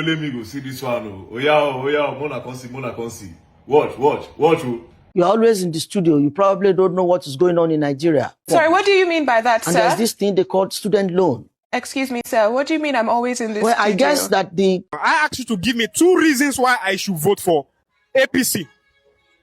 let me go see this one. Oh yeah, Mona Consi. Watch. Oh. You're always in the studio. You probably don't know what is going on in Nigeria. Sorry, what do you mean by that, and sir? There's this thing they call student loan. Excuse me, sir. What do you mean I'm always in this studio? I guess that I asked you to give me 2 reasons why I should vote for APC.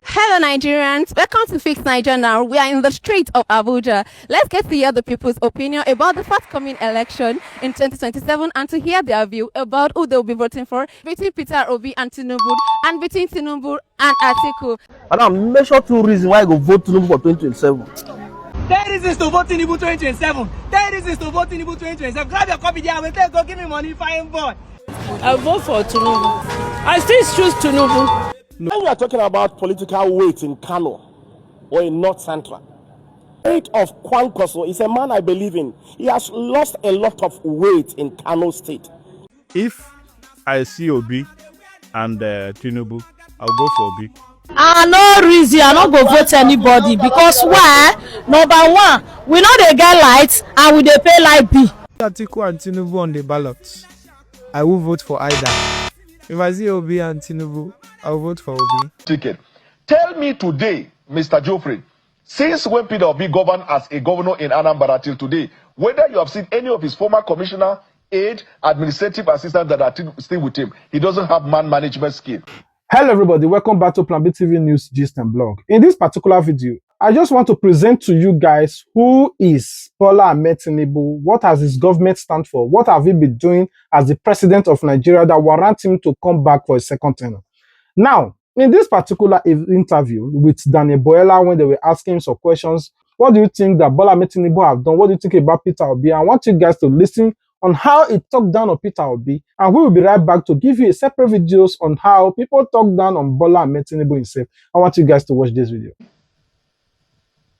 Hello Nigerians, welcome to Fix Nigeria Now. We are in the streets of Abuja. Let's get to hear the people's opinion about the forthcoming election in 2027 and to hear their view about who they'll be voting for between Peter Obi and TINUBU and between TINUBU and ATIKU. And I'll measure 2 reasons why I go vote TINUBU for 2027. 10 reasons to vote TINUBU 2027. 10 reasons to vote TINUBU 2027. Grab your copy there and go give me money, fine boy. I vote for TINUBU. I still choose TINUBU. When we are talking about political weight in Kano or in North Central, weight of Kwankwaso is a man I believe in. He has lost a lot of weight in Kano State. If I see Obi and TINUBU, I'll go for Obi. No reason I not go vote anybody because why? Number one, we know they get lights and we they pay light bill. ATIKU and TINUBU on the ballot, I will vote for either. If I see Obi and TINUBU, I'll vote for Obi. Ticket. Tell me today, Mr. Geoffrey, since when Peter Obi governed as a governor in Anambra till today, whether you have seen any of his former commissioner, aide, administrative assistants that are still with him, he doesn't have man management skill. Hello everybody, welcome back to Plan B TV News Gist and Blog. In this particular video, I just want to present to you guys who is Bola Ahmed Tinubu, what has his government stand for, what have he been doing as the president of Nigeria that warrant him to come back for a second term. Now, in this particular interview with Daniel Boela, when they were asking some questions, what do you think that Bola Ahmed Tinubu have done? What do you think about Peter Obi? I want you guys to listen on how he talked down on Peter Obi, and we will be right back to give you a separate videos on how people talk down on Bola Ahmed Tinubu himself. I want you guys to watch this video.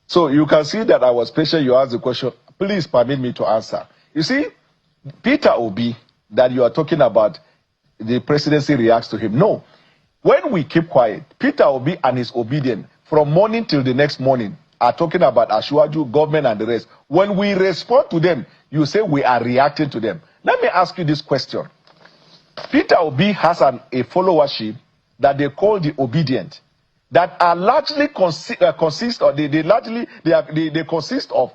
So you can see that I was patient. You asked the question. Please permit me to answer. You see, Peter Obi that you are talking about, the presidency reacts to him. No. When we keep quiet, Peter Obi and his obedient from morning till the next morning are talking about Ashwaju, government and the rest. When we respond to them, you say we are reacting to them. Let me ask you this question. Peter Obi has a followership that they call the obedient, that are largely consist of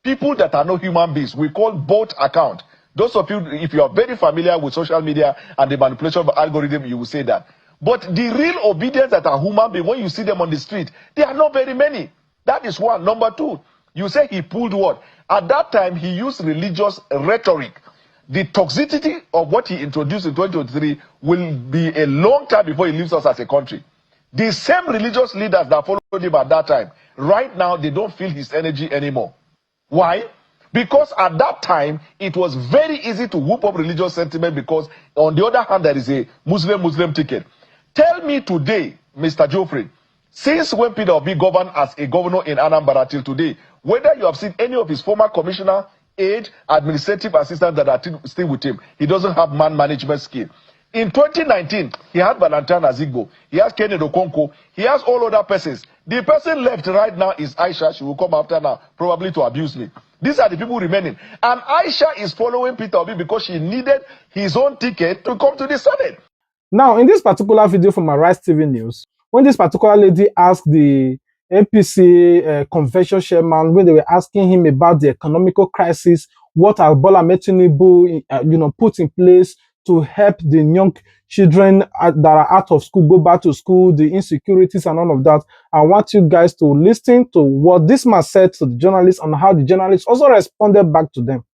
people that are not human beings. We call bot account. Those of you, if you are very familiar with social media and the manipulation of algorithm, you will say that. But the real obedience that are human beings, when you see them on the street, they are not very many. That is one. Number two, you say he pulled what? At that time, he used religious rhetoric. The toxicity of what he introduced in 2023 will be a long time before he leaves us as a country. The same religious leaders that followed him at that time, right now, they don't feel his energy anymore. Why? Because at that time, it was very easy to whoop up religious sentiment because, on the other hand, there is a Muslim ticket. Tell me today, Mr. Geoffrey, since when Peter Obi governed as a governor in Anambra till today, whether you have seen any of his former commissioner, aide, administrative assistants that are still with him, he doesn't have man management skill. In 2019, he had Valentine Azigbo, he has Kennedy Okonkwo, he has all other persons. The person left right now is Aisha. She will come after now, probably to abuse me. These are the people remaining. And Aisha is following Peter Obi because she needed his own ticket to come to the Senate. Now, in this particular video from Arise TV News, when this particular lady asked the APC convention chairman, when they were asking him about the economical crisis, what has Bola Ahmed Tinubu, put in place to help the young children that are out of school go back to school, the insecurities and all of that. I want you guys to listen to what this man said to the journalists and how the journalists also responded back to them.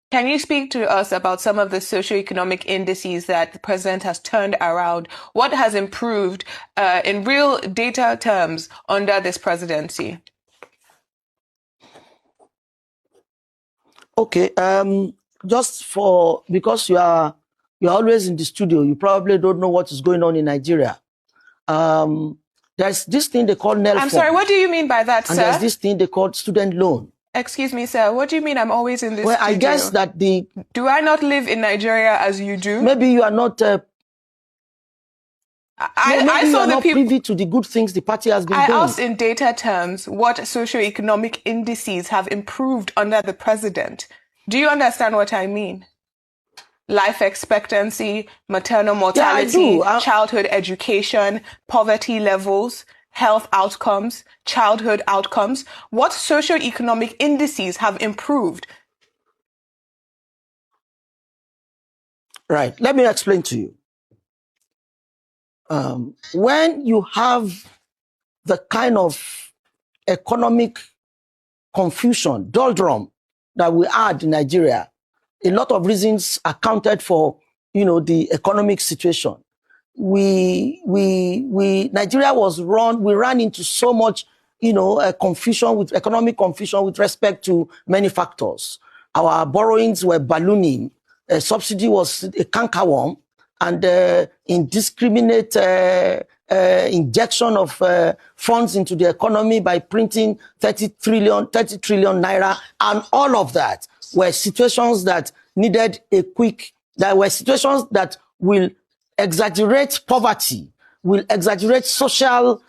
Can you speak to us about some of the socioeconomic indices that the president has turned around? What has improved in real data terms under this presidency? Okay, because you're always in the studio, you probably don't know what is going on in Nigeria. There's this thing they call NEL. I'm sorry, what do you mean by that, and sir? There's this thing they call student loan. Excuse me, sir. What do you mean I'm always in this studio? I guess that Do I not live in Nigeria as you do? Maybe you are not... I saw the people privy to the good things the party has been doing. I asked in data terms what socioeconomic indices have improved under the president. Do you understand what I mean? life expectancy, maternal mortality, childhood education, poverty levels, health outcomes, childhood outcomes? What socioeconomic indices have improved? Right. Let me explain to you. When you have the kind of economic confusion, doldrum that we had in Nigeria, a lot of reasons accounted for, the economic situation. Nigeria we ran into so much, economic confusion with respect to many factors. Our borrowings were ballooning. Subsidy was a cankerworm, and indiscriminate injection of funds into the economy by printing 30 trillion naira, and all of that were situations that needed situations that will exaggerate poverty, will exaggerate social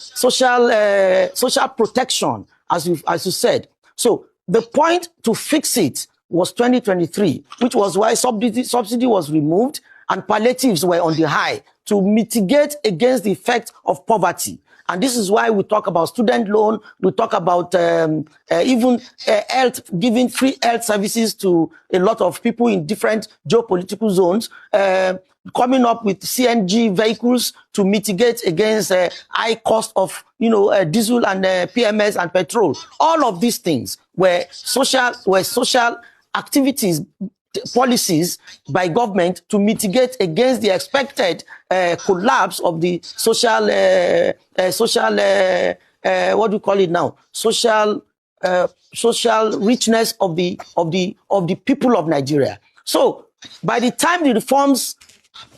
protection, as you said. So the point to fix it was 2023, which was why subsidy was removed and palliatives were on the high to mitigate against the effect of poverty. And this is why we talk about student loan, we talk about even health, giving free health services to a lot of people in different geopolitical zones, coming up with CNG vehicles to mitigate against high cost of diesel and PMS and petrol. All of these things were social activities, policies by government to mitigate against the expected collapse of the social what do you call it now? Social richness of the people of Nigeria. So by the time the reforms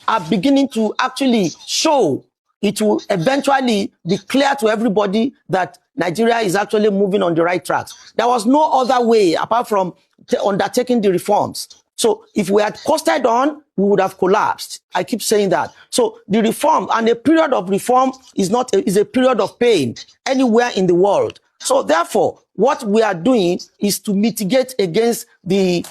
are beginning to actually show, it will eventually be clear to everybody that Nigeria is actually moving on the right tracks. There was no other way apart from undertaking the reforms. So if we had costed on, we would have collapsed. I keep saying that. So the reform, and a period of reform is a period of pain anywhere in the world. So therefore, what we are doing is to mitigate against the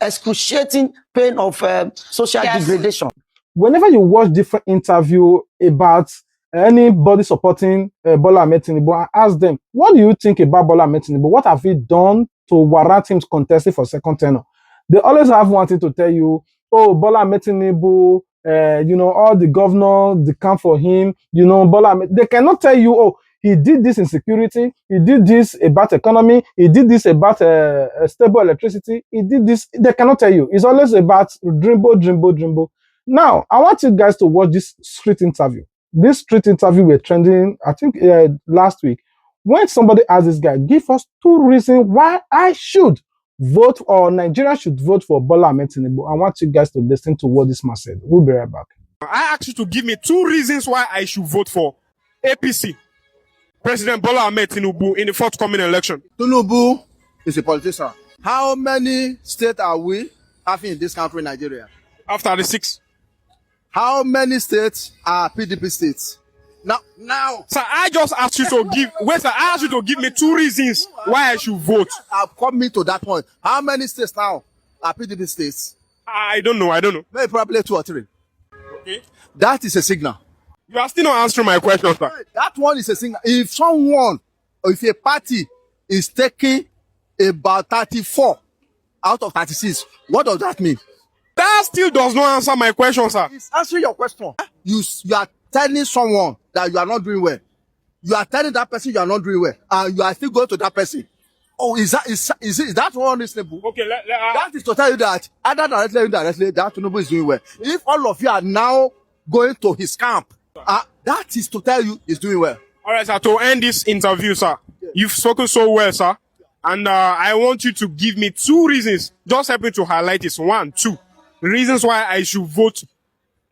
excruciating pain of social degradation. Whenever you watch different interview about anybody supporting Bola Ahmed Tinubu, and ask them, what do you think about Bola Ahmed Tinubu? What have he done to warrant him contesting for second tenure? They always have one thing to tell you, oh, Bola Ahmed Tinubu, all the governors, they come for him, Bola Ahmed. They cannot tell you, oh, he did this in security, he did this about economy, he did this about stable electricity, he did this. They cannot tell you. It's always about dreambo. Now, I want you guys to watch this street interview. This street interview were trending, I think, last week. When somebody asked this guy, give us 2 reasons why I should vote, or Nigeria should vote for Bola Ahmed Tinubu. I want you guys to listen to what this man said. We'll be right back. I asked you to give me 2 reasons why I should vote for APC, President Bola Ahmed Tinubu, in the forthcoming election. Tinubu is a politician. How many states are we having in this country, Nigeria? After the 6. How many states are PDP states? Now. Sir, I just asked you to give. Wait, sir, I asked you to give me 2 reasons why I should vote. I've come to that point. How many states now are PDP states? I don't know. Maybe probably 2 or 3. Okay. That is a signal. You are still not answering my question, sir. That one is a signal. If someone, or if a party is taking about 34 out of 36, what does that mean? That still does not answer my question, sir. It's answering your question. You are telling someone that you are not doing well. You are telling that person you are not doing well, and you are still going to that person. Oh, is that one reasonable? Okay, that is to tell you that either directly or indirectly, that Tinubu is doing well. If all of you are now going to his camp, that is to tell you he's doing well. All right, sir. To end this interview, sir, you've spoken so well, sir, and I want you to give me 2 reasons. Just help me to highlight this. 1, 2 reasons why I should vote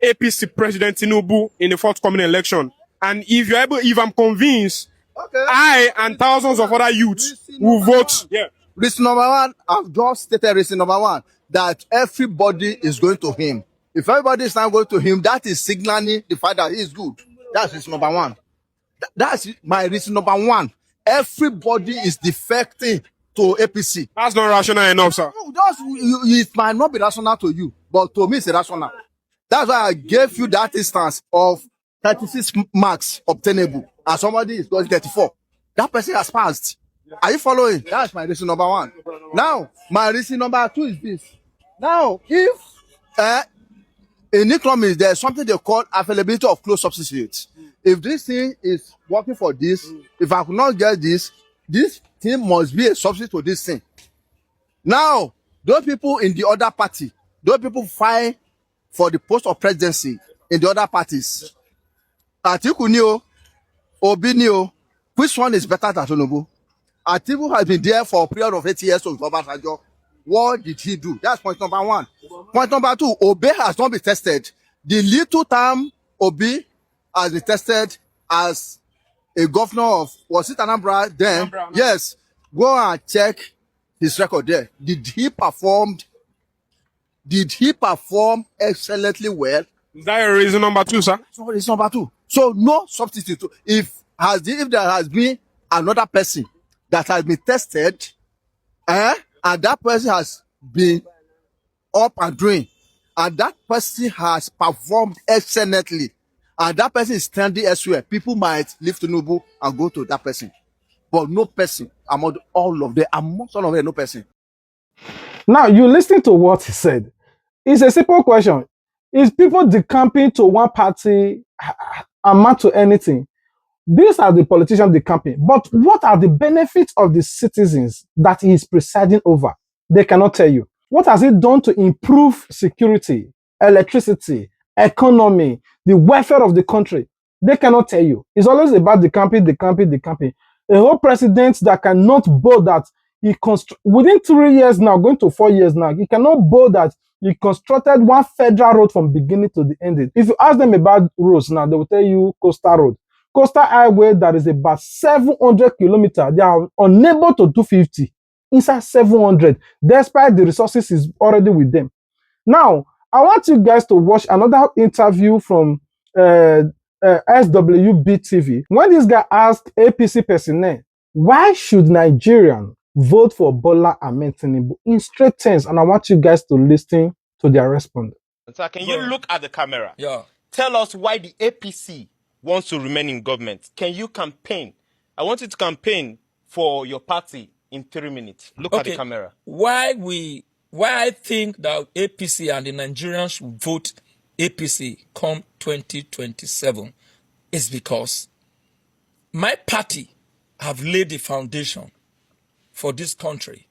APC President Tinubu in the forthcoming election. And if I'm convinced, okay, I and thousands of other youths will vote. Yeah. Reason number 1, I've just stated reason number 1, that everybody is going to him. If everybody is not going to him, that is signaling the fact that he is good. That's reason number 1. That's my reason number 1. Everybody is defecting to APC. That's not rational enough, sir. It might not be rational to you, but to me it's rational. That's why I gave you that instance of 36 marks obtainable, and somebody is going 34. That person has passed. Are you following? That's my reason number one. Now, my reason number two is this. Now, if in economics, there's something they call availability of close substitutes. If this thing is working for this, if I could not get this thing must be a substitute to this thing. Now, those people in the other party, those people fight for the post of presidency in the other parties. ATIKU ni OBI ni which one is better than TINUBU? ATIKU has been there for a period of 8 years to Obasanjo. What did he do? That's point number one. Point number two, OBI has not been tested. The little time OBI has been tested as a governor of, was it Anambra then? Anambra. Yes. Go and check his record there. Did he perform excellently well? Is that your reason number two, sir? So reason number two. So no substitute. If there has been another person that has been tested, and that person has been up and doing, and that person has performed excellently, and that person is standing elsewhere, people might leave TINUBU and go to that person. But no person among all of them, amongst all of them, no person. Now, you listen to what he said. It's a simple question. Is people decamping to one party amount to anything? These are the politicians decamping. But what are the benefits of the citizens that he is presiding over? They cannot tell you. What has it done to improve security, electricity, economy, the welfare of the country? They cannot tell you. It's always about decamping. A whole president that cannot boast that he within 3 years now, going to 4 years now, he cannot boast that he constructed one federal road from beginning to the end. If you ask them about roads now, they will tell you Coastal Road. Coastal Highway that is about 700 kilometers. They are unable to do 50 inside 700, despite the resources is already with them. Now, I want you guys to watch another interview from SWB TV. When this guy asked APC personnel, why should Nigerians vote for Bola Ahmed Tinubu in straight terms? And I want you guys to listen to their response. Sir, can you look at the camera? Yeah. Tell us why the APC wants to remain in government. Can you campaign? I want you to campaign for your party in 3 minutes. Look at the camera. Why I think that APC and the Nigerians should vote APC come 2027 is because my party have laid the foundation for this country.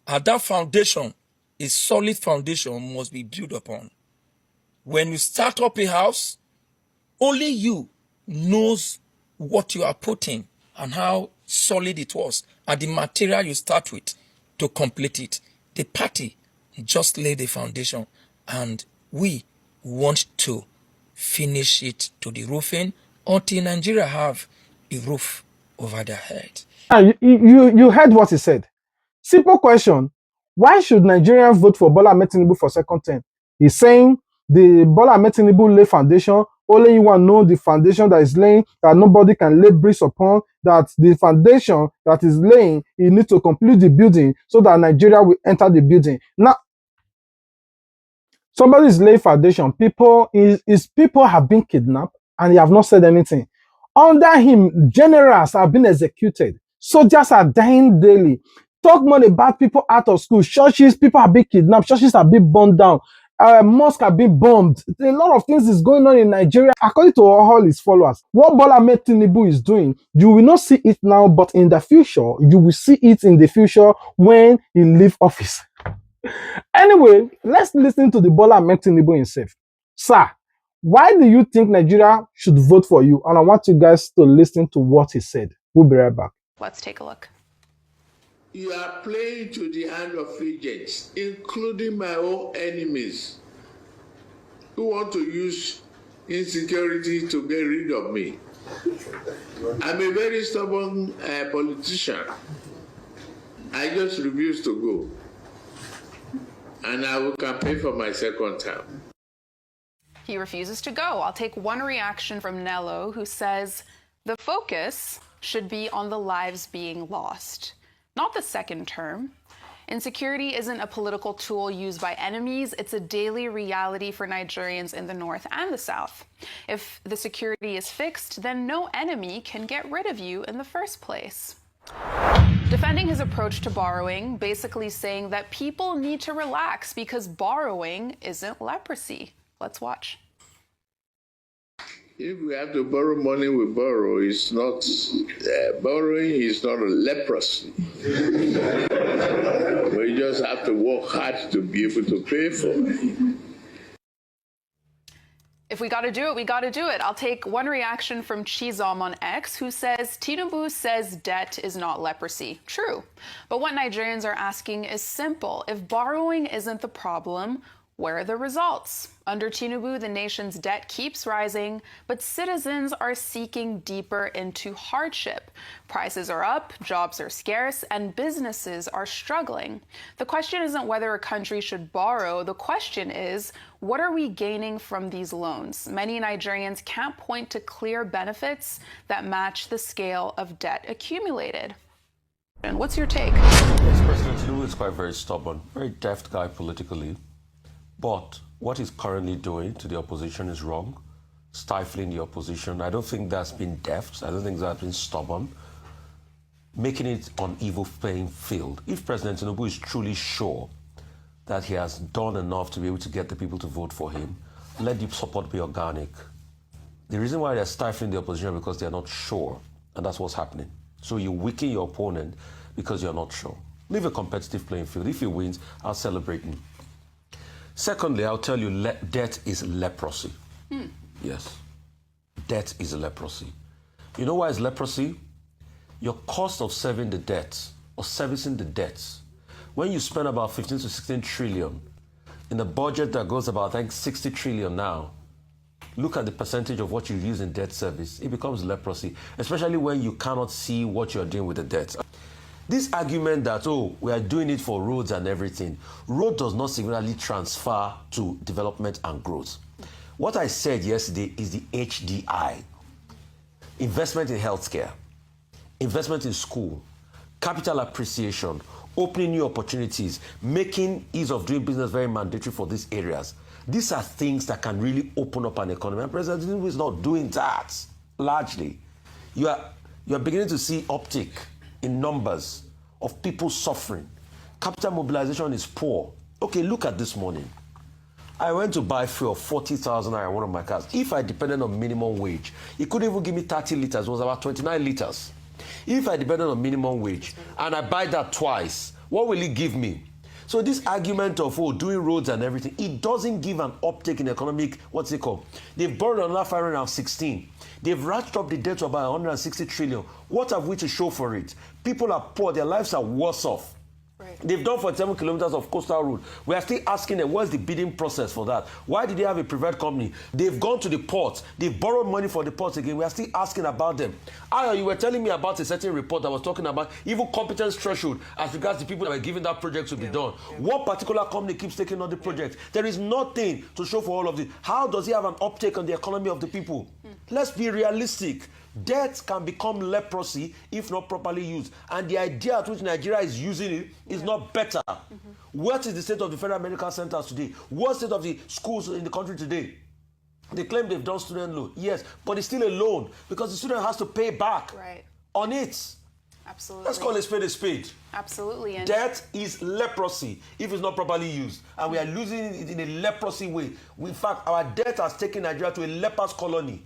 And that foundation, a solid foundation, must be built upon. When you start up a house, only you knows what you are putting and how solid it was and the material you start with to complete it. The party just laid the foundation and we want to finish it to the roofing until Nigeria have a roof over their head. You heard what he said. Simple question. Why should Nigerians vote for Bola Ahmed Tinubu for second term? He's saying the Bola Ahmed Tinubu lay foundation. Only you want to know the foundation that is laying, that nobody can lay bricks upon, that the foundation that is laying, you need to complete the building so that Nigeria will enter the building. Now, somebody is laying foundation. People have been kidnapped and they have not said anything. Under him, generals have been executed. Soldiers are dying daily. Talk more about people out of school. Churches, people have been kidnapped. Churches have been burned down. Mosques have been bombed. A lot of things is going on in Nigeria. According to all his followers, what Bola Ahmed Tinubu is doing, you will not see it now, but in the future, you will see it in the future when he leaves office. Anyway, let's listen to the Bola Ahmed Tinubu himself. Sir, why do you think Nigeria should vote for you? And I want you guys to listen to what he said. We'll be right back. Let's take a look. You are playing to the hand of agents, including my own enemies, who want to use insecurity to get rid of me. I'm a very stubborn politician. I just refuse to go. And I will campaign for my second term. He refuses to go. I'll take one reaction from Nello, who says the focus should be on the lives being lost. not the second term. Insecurity isn't a political tool used by enemies. It's a daily reality for Nigerians in the North and the South. If the security is fixed, then no enemy can get rid of you in the first place. Defending his approach to borrowing, basically saying that people need to relax because borrowing isn't leprosy. Let's watch. If we have to borrow money, we borrow. It's not borrowing is not a leprosy. We just have to work hard to be able to pay for it. If we got to do it, we got to do it. I'll take one reaction from Chizom on X, who says, TINUBU says debt is not leprosy. True. But what Nigerians are asking is simple. If borrowing isn't the problem, where are the results? Under TINUBU, the nation's debt keeps rising, but citizens are seeking deeper into hardship. Prices are up, jobs are scarce, and businesses are struggling. The question isn't whether a country should borrow. The question is, what are we gaining from these loans? Many Nigerians can't point to clear benefits that match the scale of debt accumulated. And what's your take? Yes, President TINUBU is quite very stubborn, very deft guy politically. But what he's currently doing to the opposition is wrong, stifling the opposition. I don't think that's been deft. I don't think that's been stubborn, making it on even playing field. If President TINUBU is truly sure that he has done enough to be able to get the people to vote for him, let the support be organic. The reason why they're stifling the opposition is because they're not sure, and that's what's happening. So you weaken your opponent because you're not sure. Leave a competitive playing field. If he wins, I'll celebrate him. Secondly, I'll tell you, debt is leprosy. Yes, debt is leprosy. You know why it's leprosy? Your cost of serving the debt or servicing the debts. When you spend about 15 to 16 trillion in a budget that goes about, I think, 60 trillion now, look at the percentage of what you use in debt service. It becomes leprosy, especially when you cannot see what you're doing with the debt. This argument that, oh, we are doing it for roads and everything, road does not significantly transfer to development and growth. What I said yesterday is the HDI, investment in healthcare, investment in school, capital appreciation, opening new opportunities, making ease of doing business very mandatory for these areas. These are things that can really open up an economy. And President TINUBU is not doing that, largely. You are beginning to see uptick in numbers of people suffering. Capital mobilization is poor. Okay, look at this morning. I went to buy fuel of 40,000 naira in one of my cars. If I depended on minimum wage, it couldn't even give me 30 liters. It was about 29 liters. If I depended on minimum wage and I buy that twice, what will it give me? So this argument of, oh, doing roads and everything, it doesn't give an uptake in economic, what's it called? They've borrowed another 516. They've ratcheted up the debt to about 160 trillion. What have we to show for it? People are poor. Their lives are worse off. Right. They've done 47 kilometers of coastal road. We are still asking them, what's the bidding process for that? Why did they have a private company? They've gone to the ports. They've borrowed money for the ports again. We are still asking about them. You were telling me about a certain report that was talking about even competence threshold as regards the people that were given that project to be done. What particular company keeps taking on the project? There is nothing to show for all of this. How does he have an uptake on the economy of the people? Let's be realistic. Debt can become leprosy if not properly used. And the idea at which Nigeria is using it is not better. What is the state of the federal medical centers today? What's the state of the schools in the country today? They claim they've done student loan. Yes, but it's still a loan because the student has to pay back on it. Absolutely. Let's call a spade a spade. Absolutely. And debt is leprosy if it's not properly used. And we are losing it in a leprosy way. In fact, our debt has taken Nigeria to a leper's colony.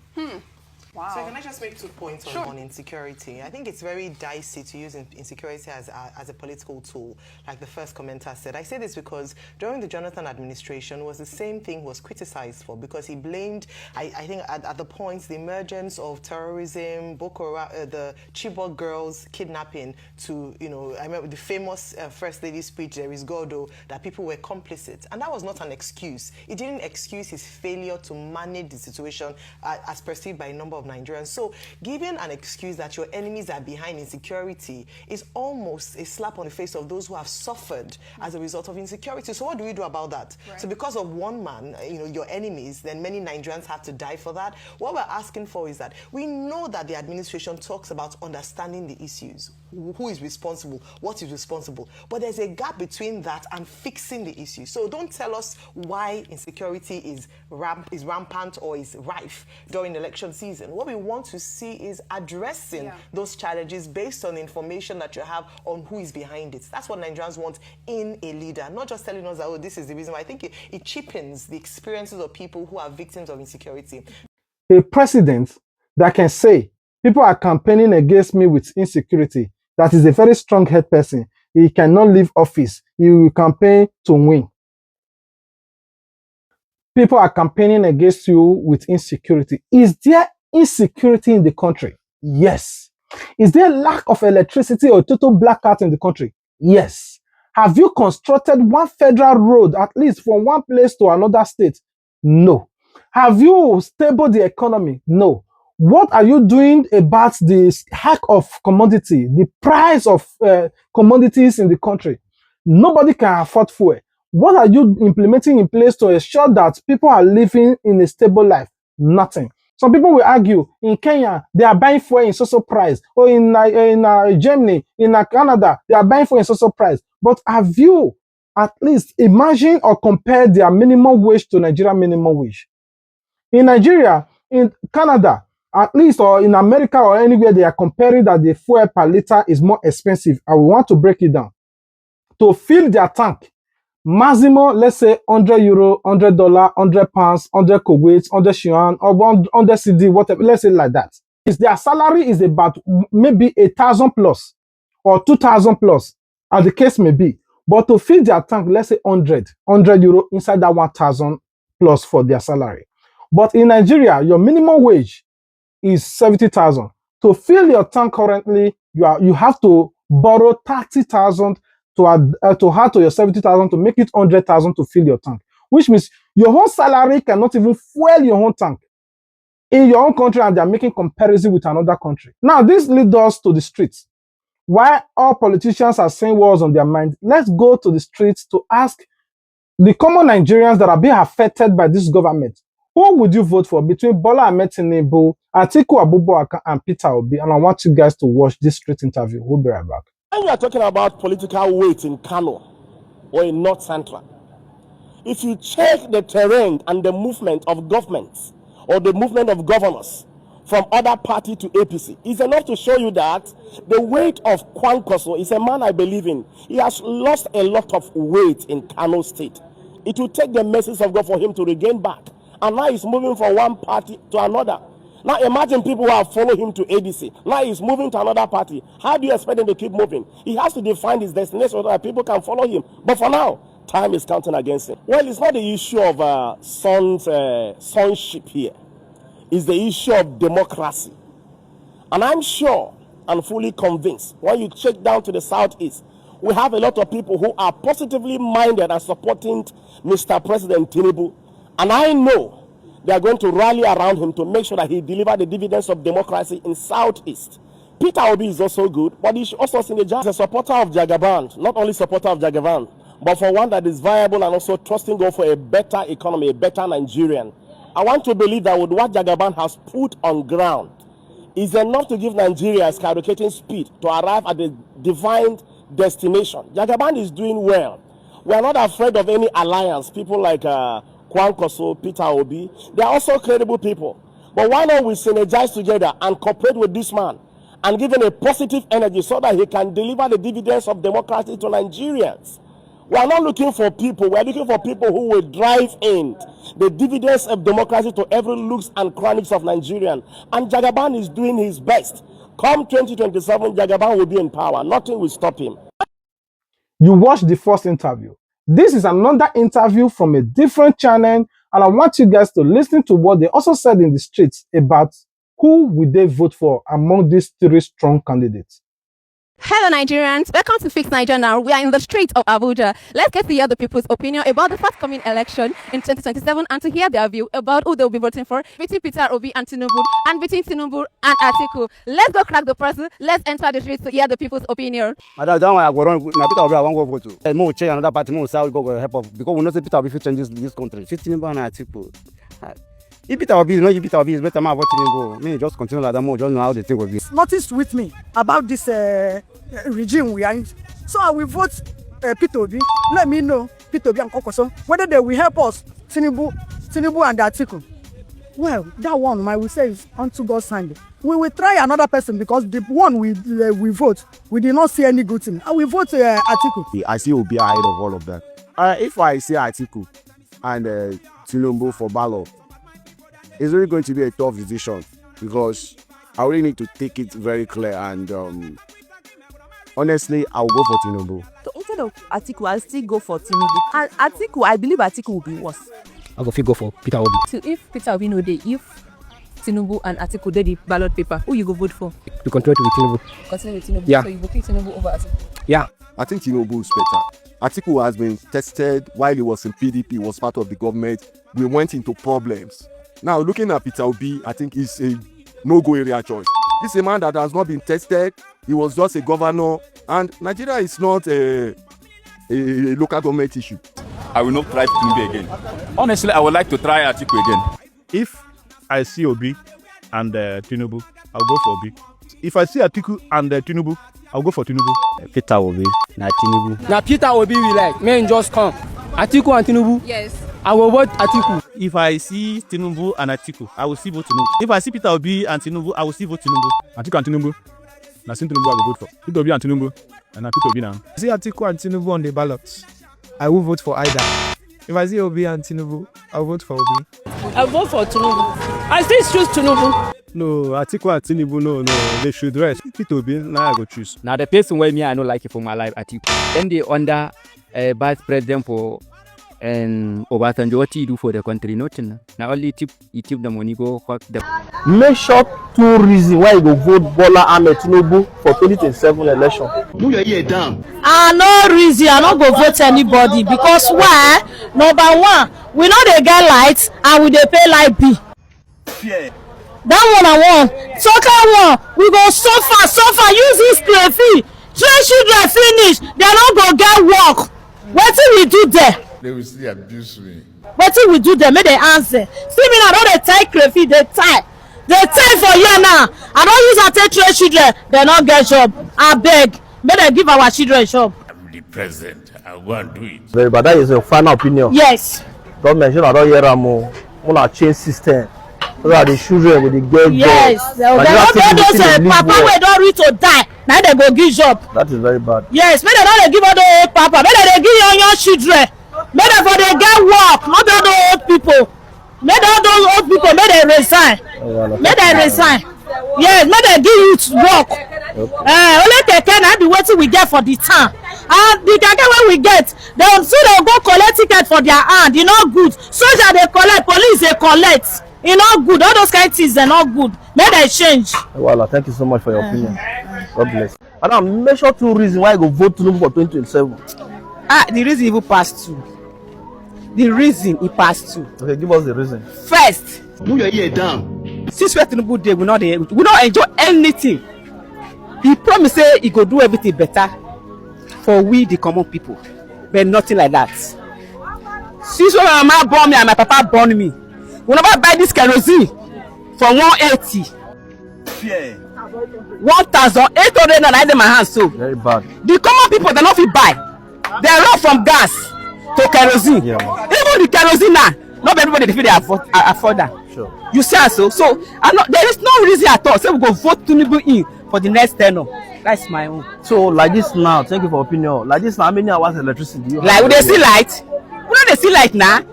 Wow. So can I just make 2 points on insecurity? I think it's very dicey to use insecurity as a political tool, like the first commenter said. I say this because during the Jonathan administration was the same thing he was criticized for because he blamed, I think at the points, the emergence of terrorism, Boko Haram, the Chibok girls kidnapping to, I remember the famous First Lady speech, there is God, that people were complicit. And that was not an excuse. It didn't excuse his failure to manage the situation as perceived by a number of of Nigerians. So giving an excuse that your enemies are behind insecurity is almost a slap on the face of those who have suffered as a result of insecurity. So what do we do about that? Right. So because of one man, your enemies, then many Nigerians have to die for that. What we're asking for is that we know that the administration talks about understanding the issues. Who is responsible? What is responsible? But there's a gap between that and fixing the issue. So don't tell us why insecurity is rampant or is rife during election season. What we want to see is addressing those challenges based on the information that you have on who is behind it. That's what Nigerians want in a leader, not just telling us that, oh, this is the reason why. I think it cheapens the experiences of people who are victims of insecurity. A president that can say, people are campaigning against me with insecurity, that is a very strong-head person. He cannot leave office. He will campaign to win. People are campaigning against you with insecurity. Is there insecurity in the country? Yes. Is there lack of electricity or total blackout in the country? Yes. Have you constructed one federal road, at least from one place to another state? No. Have you stabilized the economy? No. What are you doing about the hack of commodity, the price of commodities in the country? Nobody can afford fuel. What are you implementing in place to ensure that people are living in a stable life? Nothing. Some people will argue, in Kenya, they are buying fuel in so price, or in Germany, in Canada, they are buying fuel in so price. But have you at least imagined or compared their minimum wage to Nigerian minimum wage? In Nigeria, in Canada, at least, or in America or anywhere, they are comparing that the fuel per liter is more expensive. And we want to break it down. To fill their tank, maximum, let's say €100, $100, £100, 100 Kuwait, 100 Yuan, or 100 CD, whatever, let's say like that. Their salary is about maybe 1,000 plus or 2,000 plus, as the case may be. But to fill their tank, let's say €100 inside that 1,000 plus for their salary. But in Nigeria, your minimum wage is 70,000. To fill your tank currently, you have to borrow 30,000 to add to your 70,000 to make it 100,000 to fill your tank, which means your whole salary cannot even fuel your own tank in your own country, and they're making comparison with another country. Now, this leads us to the streets. Why all politicians are saying what's on their mind? Let's go to the streets to ask the common Nigerians that are being affected by this government. Who would you vote for between Bola Ahmed Tinubu, ATIKU Abubakar, and Peter Obi? And I want you guys to watch this street interview. We'll be right back. When you are talking about political weight in Kano or in North Central, if you check the terrain and the movement of governments or the movement of governors from other party to APC, it's enough to show you that the weight of Kwankwaso is a man I believe in. He has lost a lot of weight in Kano State. It will take the message of God for him to regain back. And now he's moving from one party to another. Now imagine people who have followed him to ADC. Now he's moving to another party. How do you expect him to keep moving? He has to define his destination so that people can follow him. But for now, time is counting against him. Well, it's not the issue of sonship here. It's the issue of democracy. And I'm sure and fully convinced, when you check down to the southeast, we have a lot of people who are positively minded and supporting Mr. President Tinubu. And I know they are going to rally around him to make sure that he delivers the dividends of democracy in Southeast. Peter Obi is also good, but he should also synergize as a supporter of Jagaban, not only supporter of Jagaban, but for one that is viable and also trusting God for a better economy, a better Nigerian. I want to believe that with what Jagaban has put on ground is enough to give Nigeria a skyrocketing speed to arrive at the divine destination. Jagaban is doing well. We are not afraid of any alliance. People like Kwankwaso, Peter Obi, they are also credible people. But why not we synergize together and cooperate with this man and give him a positive energy so that he can deliver the dividends of democracy to Nigerians? We are not looking for people. We are looking for people who will drive in the dividends of democracy to every looks and chronics of Nigerian. And Jagaban is doing his best. Come 2027, Jagaban will be in power. Nothing will stop him. You watched the first interview. This is another interview from a different channel, and I want you guys to listen to what they also said in the streets about who will they vote for among these three strong candidates. Hello Nigerians, welcome to Fix Nigeria Now. We are in the streets of Abuja. Let's get to hear the people's opinion about the forthcoming election in 2027 and to hear their view about who they'll be voting for between Peter Obi and TINUBU and between TINUBU and ATIKU. Let's go crack the puzzle. Let's enter the streets to hear the people's opinion. Madam, that one I go run. Now Peter Obi I want go vote to. More change another party. More say we go help us because we know say Peter Obi fit change this country. TINUBU and ATIKU. If Peter Obi is not if Peter Obi is better man vote TINUBU. Me just continue like that. More just know how the thing will be. Notice with me about this regime we are in. So I will vote Peter Obi. Let me know Peter Obi and Kokoso whether they will help us TINUBU and ATIKU. Well, that one I will say is unto God's hand. We will try another person because the one we vote, we did not see any good thing. I will vote ATIKU. I see OBI ahead of all of that. If I see ATIKU and TINUBU for ballot, it's really going to be a tough decision because I really need to take it very clear and honestly, I'll go for TINUBU. So instead of ATIKU, I'll still go for TINUBU. And ATIKU, I believe ATIKU will be worse. I'll go for Peter Obi. So if Peter Obi no dey, if TINUBU and ATIKU dey the ballot paper, who you go vote for? To continue with TINUBU. Continue with TINUBU. Yeah. So you go pick TINUBU over ATIKU. Yeah. I think TINUBU is better. ATIKU has been tested while he was in PDP, was part of the government. We went into problems. Now, looking at Peter Obi, I think he's a no-go area choice. This is a man that has not been tested. He was just a governor. And Nigeria is not a local government issue. I will not try TINUBU again. Honestly, I would like to try ATIKU again. If I see Obi and TINUBU, I'll go for Obi. If I see ATIKU and TINUBU, I'll go for TINUBU. Peter Obi, not TINUBU. Now Peter Obi will like, men just come. ATIKU and TINUBU? Yes. I will vote ATIKU. If I see TINUBU and ATIKU, I will still vote TINUBU. If I see Peter Obi and TINUBU, I will still vote TINUBU. ATIKU and TINUBU. Now see TINUBU, I will vote for. Peter Obi and TINUBU. And Peter Obi now. I see ATIKU and TINUBU on the ballot. I will vote for either. If I see Obi and TINUBU, I'll vote for Obi. I'll vote for TINUBU. I still choose TINUBU. No, ATIKU and TINUBU, no. They should rest. Peter Obi, now I go choose. Now the person where me I don't like it for my life, ATIKU. Then they under vice president for Obasanjo, what he do for the country? Nothing. Now only he tip the money go fuck them. Make sure two reasons why you go vote Bola Ahmed Tinubu for 2027 election. Move your ear down. No reason I not go vote anybody because why? Number one, we know they get lights and we dey pay light bill. Yeah. That one I want. Second one, we go suffer. Use this crayfish. Train children finish. They not go get work. What do we do there? They will still abuse me. What do we do there? Make they answer. See me now, don't they tie crayfish, they tie. They tie for here now. I don't use a take train children. They not get job. I beg. May they give our children job. I'm the president. I'll go and do it. Very bad. That is your final opinion. Yes. Government should not hear Ramo. Wanna change system. So that the children will get yes. They don't those papa wey don't reach to die. Now they go give job. That is very bad. Yes. May they don't give all the old papa. May they give young children. May they for they get work. Not all the old people. May all those old people may they resign. May they resign. Yes. May they give youth work. Only they can be waiting we get for the town. And the keke when we get, they'll go collect ticket for their hand. You know good. Soldier they collect, police they collect. You know good. All those kind of things are not good. May they change. Well, thank you so much for your opinion. God bless. Madam, make sure two reasons why I go vote TINUBU for 2027. The reason he passed through. The reason he passed through. Okay, give us the reason. First, move your ear down. Since we TINUBU day, we not enjoy anything. He promised say he go do everything better for we the common people, but nothing like that. Since when my mama born me and my papa born me, we never buy this kerosene for 180. Yeah. 1,800 naira in my hands so. Very bad. The common people they not fit buy. They run from gas to kerosene. Yeah. Even the kerosene now, not everybody they feel they afford that. Sure. You see so there is no reason at all. Say we go vote TINUBU in for the next tenure. That's my own. So like this now, thank you for opinion. Like this now, how many hours electricity do you have? Like they see light? We don't see light now.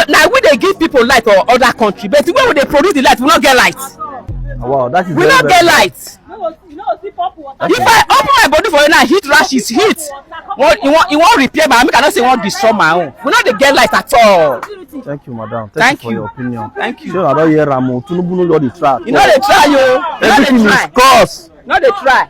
Now we they give people light for other country, but when they produce the light, we not get light. Wow, that is. We not get light. If I open my body for you now, heat rashes, heat. You want repair my? I cannot say you want destroy my own. We not they get light at all. Thank you, madam. Thank you for your opinion. Thank you. Sure, I don't hear Ramo. TINUBU know the track. You know they try you. Everything is cost. Not they try.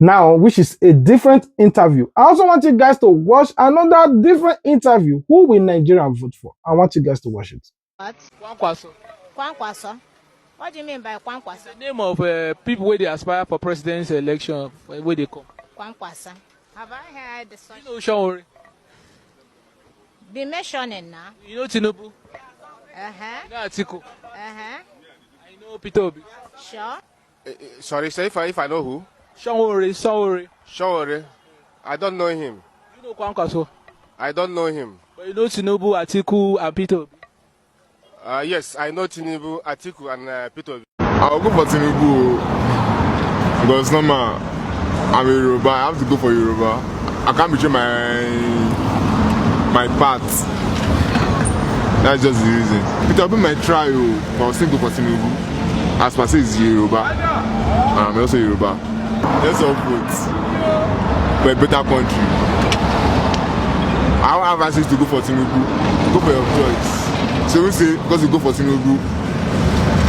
Now, which is a different interview. I also want you guys to watch another different interview. Who will Nigeria vote for? I want you guys to watch it. What? Kwankwaso. Kwankwaso? What do you mean by Kwankwaso? The name of people where they aspire for president's election, where they come. Kwankwaso. Have I heard the song? You know Shawori? Be mentioning now. You know TINUBU? Uh-huh. You know ATIKU? Uh-huh. I know Peter Obi. Sure. Sorry, say if I know who? Shawori. I don't know him. You know Kwankwaso? I don't know him. But you know TINUBU, ATIKU, and Peter Obi? Yes, I know TINUBU, ATIKU, and Peter Obi. I'll go for TINUBU because normal, I'm a Yoruba. I have to go for Yoruba. I can't betray my path. That's just the reason. Peter Obi might try, but I'll still go for TINUBU. As per se, is Yoruba. I'm also Yoruba. Let's all vote for a better country. I don't have access to go for TINUBU. Go for your choice. So we say because you go for TINUBU,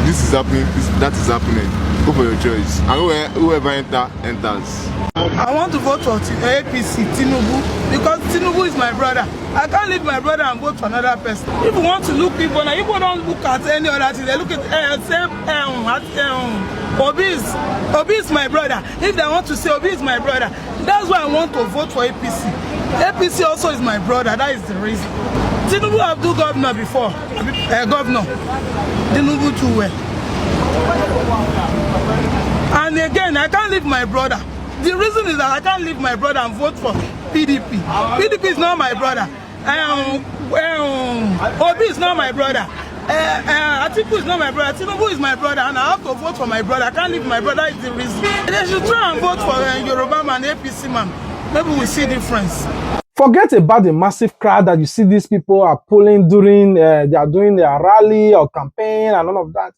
this is happening, that is happening. Go for your choice. And whoever enters. I want to vote for APC, TINUBU, because TINUBU is my brother. I can't leave my brother and vote for another person. If you want to look people, now people don't look at any other thing. They look at Obi is my brother. If they want to say Obi is my brother, that's why I want to vote for APC. APC also is my brother. That is the reason. TINUBU have do governor before. Governor. TINUBU too well. And again, I can't leave my brother. The reason is that I can't leave my brother and vote for PDP. PDP is not my brother. Obi is not my brother. ATIKU is not my brother. TINUBU is my brother, and I have to vote for my brother. I can't leave my brother. Is the reason. They should try and vote for Yoruba man, APC man. Maybe we'll see difference. Forget about the massive crowd that you see these people are pulling during they are doing their rally or campaign and all of that.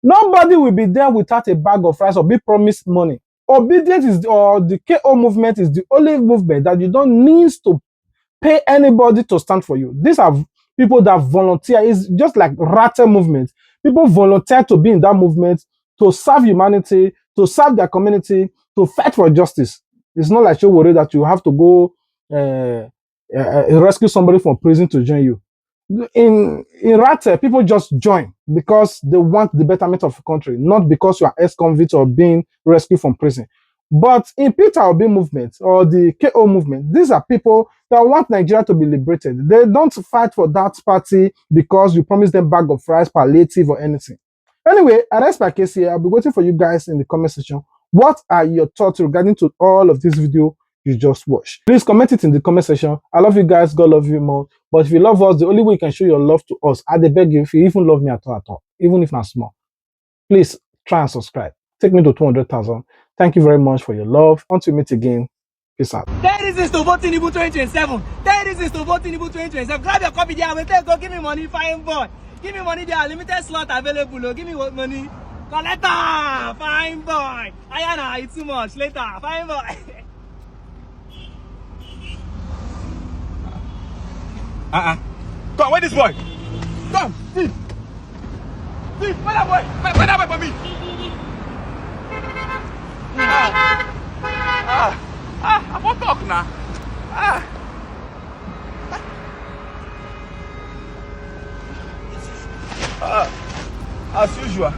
Nobody will be there without a bag of rice or be promised money. Obedience is or the KO movement is the only movement that you don't need to pay anybody to stand for you. These are people that volunteer. It's just like Rata movement. People volunteer to be in that movement, to serve humanity, to serve their community, to fight for justice. It's not like you worry that you have to go rescue somebody from prison to join you. In Rata, people just join because they want the betterment of the country, not because you are ex-convict or being rescued from prison. But in Peter Obi movement or the KO movement, these are people that want Nigeria to be liberated. They don't fight for that party because you promise them bag of rice, palliative, or anything. Anyway, I rest my case here. I'll be waiting for you guys in the comment section. What are your thoughts regarding to all of this video you just watched? Please comment it in the comment section. I love you guys. God love you more. But if you love us, the only way you can show your love to us, I beg you, if you even love me at all, even if not small, please try and subscribe. Take me to 200,000. Thank you very much for your love. Until we meet again, peace out. 10 reasons to vote TINUBU 2027. 10 reasons to vote TINUBU 2027. Grab your copy there. Go give me money, fine boy. Give me money there. Limited slot available. Give me what money? Collector, fine boy. Ayana, it's too much. Later, fine boy. Come, where this boy? Come, see. See, where that boy? Where that boy for me? I won't talk now. As usual.